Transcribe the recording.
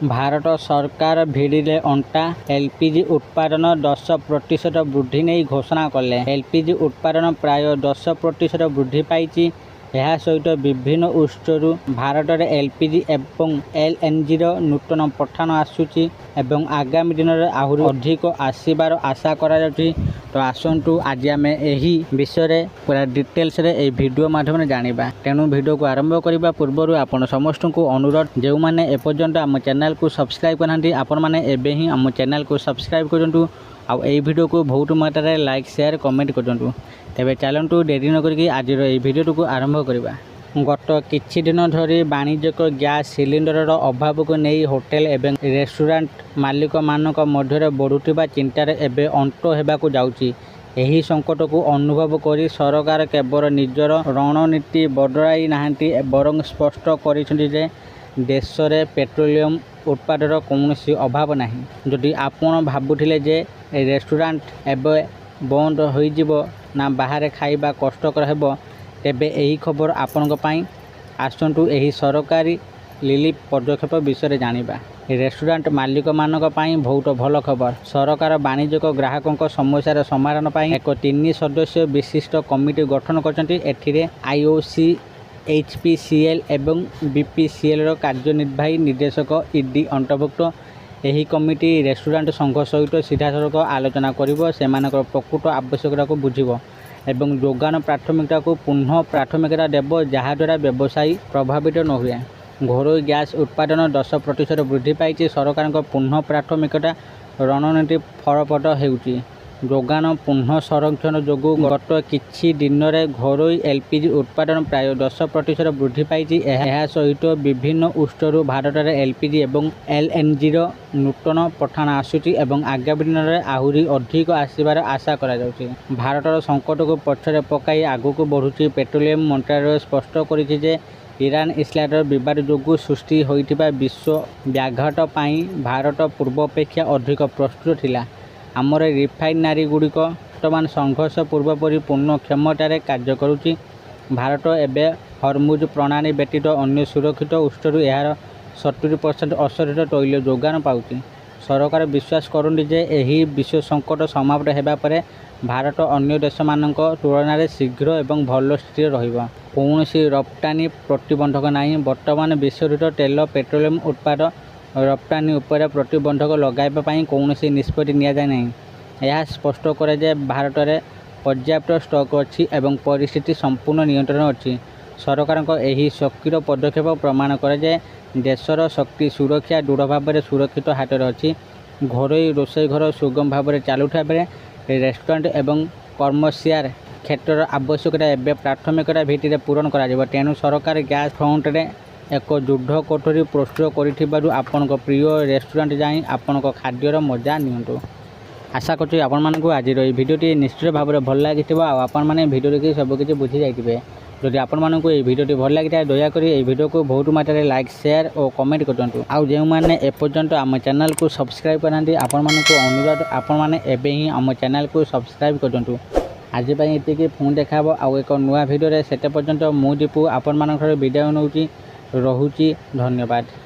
भारत सरकार भिड़िले अंटा एलपीजी उत्पादन 10% वृद्धि नहीं घोषणा कले। एलपीजी उत्पादन प्राय 10% वृद्धि पाई। यह सहित विभिन्न उत्सरू भारत में एलपीजी एवं एलएनजी नूतन पठान आसूची एवं आगामी दिन में आहरी अधिक आसबार आशा करा। तो आसतु आज आम यही विषय पूरा डिटेल्स रे ए वीडियो माध्यम जानिबा। तेणु वीडियो को आरंभ करने पूर्व आपण समस्त को अनुरोध जो मैंने एपर्यंत आम चैनल को सब्सक्राइब करना आपण मैंने एबे ही आम चैनल को सब्सक्राइब करूँ। आउ ए वीडियो को बहुत मात्रा लाइक शेयर कमेंट करूँ। तेबे चलतु डेरी न करके आज ये वीडियो को आरंभ करवा। गत किछि दिन धरी वाणिज्यिक गैस सिलिंडर अभाव को नहीं होटेल एवं रेस्टोरेंट मालिक मानक मध्य बढ़ुवा चिंतार एवं अंत होगाकू जाउची। एही संकट को अनुभव करी सरकार केवल निजर रणनीति बदलाई नाहांती बरं स्पष्ट करिसेंती जे देश में पेट्रोलियम उत्पादर कौनसी अभाव नहीं। जदि आपण भाबुथिले जे रेस्टोरेंट एवं बंद हो ना बाहर खाइबा कष्टकर हेबो तेबे यही खबर आपणक पई आसतु यही सरकारी रिलीफ पदक्षेप विषय जानिबा। रेस्टोरेंट मालिक मानक पई बहुत भल खबर। सरकार वाणिज्यिक ग्राहकों समस्यार समाधान पई एक 3 सदस्य विशिष्ट कमिटी गठन करछन्ती। एथिरे आईओसी एचपीसीएल एवं बीपीसीएल कार्यनिर्वाही निर्देशक ईडी अंतर्भुक्त। यही कमिटी रेस्टोरेंट संघ सहित सीधासख आलोचना करिवो, सेमानकर प्रकृत आवश्यकता को बुझिवो एवं जोगान प्राथमिकता को पुनः प्राथमिकता देव जहाद्वारा व्यवसायी प्रभावित न हुए। घरोई गैस उत्पादन 10% वृद्धि पाई। सरकार पुनः प्राथमिकता रणनीति फलप्रद होउची। जोगान पुनः संरक्षण जोगु गत किछि दिन में घरोई एलपीजी उत्पादन प्राय 10% वृद्धि पाई। यह सहित विभिन्न उत्सरू भारत में एलपीजी एवं एलएनजी नूतन पठान आसूची एवं आगामी दिन में आहरी अधिक आसबार आशा करा जाउची। भारतर संकट को पछरे पकाई आगु बढ़ुची। पेट्रोलियम मंत्रालय स्पष्ट करिछि जे ईरान इस्राएल विवाद जोगु सृष्टि होइतिबा विश्व व्याघात पाई भारत पूर्वापेक्षा अधिक प्रस्तुत थिला। आमर रिफाइनारी गुड़िक बर्तमान संघर्ष पूर्वपरी पूर्ण क्षमतार कार्य करुच्ची। भारत एवं हरमुज प्रणाली व्यतीत अन्य सुरक्षित उत्सरू यार 70% असरित तैल जोगान पाउची। सरकार विश्वास करती जे यही विश्व संकट समाप्त होगा पर भारत अन्य देश मान तुलन में शीघ्र एवं भल स्थिति रहिबो। कौनसी रप्तानी प्रतिबंधक नहीं। वर्तमान विश्व तेल पेट्रोलियम उत्पाद रप्तानी उपर प्रतिबंधक लगाइबा पई कौनसी निष्पत्ति निया जाय नहीं। यह स्पष्ट करे जे भारत में पर्याप्त स्टॉक अच्छी एवं परिस्थिति संपूर्ण नियंत्रण अच्छी। सरकार यही शक्तिर पदक्षेप प्रमाण करे जे देशर शक्ति सुरक्षा दृढ़ भाव सुरक्षित हाथ अच्छी। घरोई रोषई घर सुगम भाव चलुवा बेले रेस्टोरेंट एवं कमर्शियल क्षेत्र आवश्यकता एवं प्राथमिकता भित्ति पूरण कर। तेणु सरकार गैस फ्रंट रे एक युद्ध कोठरी प्रस्तुत करिथिबारु आपनक प्रिय रेस्टोरेंट जाई आपनक खाद्यर मजा नियंतु। आशा करछि आपण मानकु आज रो भिडियोटी निश्चित भाव में भल लागिथिबो आ आपण माने भिडियो देखि सब किछि बुझि जाइथिबे। जदि आपण मानकु ए भिडियोटी भल लागिथा दया करी ए भिडियो को बहुत मात्रा लाइक शेयर और कमेंट करंतु। आ जे माने एपर्यंत आम चैनल को सब्सक्राइब करनांती आपण मानकु अनुरोध आपण माने एबे ही आम चैनल को सब्सक्राइब करंतु। आज पई एतिके फोन देखाबो आ एक नुवा भिडियो रे सेते पर्यंत मु दीपू आपण मानकर विदाय नउची। रहुची धन्यवाद।